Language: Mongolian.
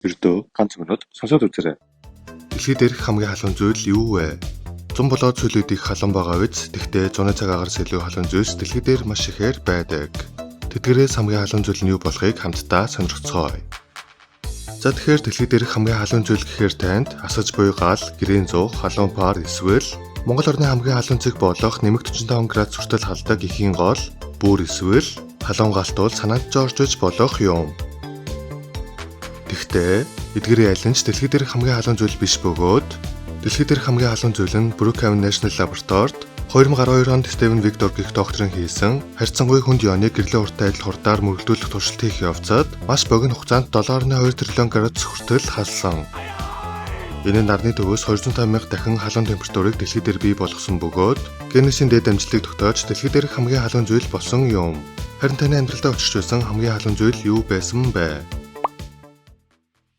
Ердөө ганц минут сонсоод үзээрэй. Дэлхий дээрх хамгийн халуун зүйл юу вэ? 100 болоод зүйлүүд их халуун байгаа биз? Тэгтээ 100-ны цагаагаас илүү халуун зүйлс дэлхий дээр маш ихээр байдаг. Тэдгээрээс хамгийн халуун зүйл нь юу болохыг хамтдаа сонирхцгоё. За тэгэхээр дэлхий дээрх хамгийн халуун зүйл гэхээр танд асаж буй гал, гэрийн зуух, халуун пар эсвэл Монгол орны хамгийн халуун цэг болох нэмэгт 45 градус хүртэл халдаг эхийн гол, бүр эсвэл халуун галт бол санаанд жоржж болох юм. Тэгтээ эдгээрийн аль нь ч дэлхий дээрх хамгийн халуун зүйл биш бөгөөд дэлхий дээрх хамгийн халуун зүйл нь Brookhaven National Laboratory-д 2012 онд Стивен Виктор гэх докторын хийсэн харьцангуй хүнд ионы гэрлийн урттай адил хурдаар мөргөлдүүлэх туршилт хийх явцад маш богино хугацаанд 7.2 тэрлион градус хүртэл халсан. Энэ нь нарны төвөөс 250 мянга дахин халуун температурыг дэлхий дээр бий болгосон бөгөөд Генесийн дээд амжилтыг тогтоож дэлхий дээрх хамгийн халуун зүйл болсон юм. Харин таны амьдралдаа учирч байсан хамгийн халуун зүйл юу байсан бэ?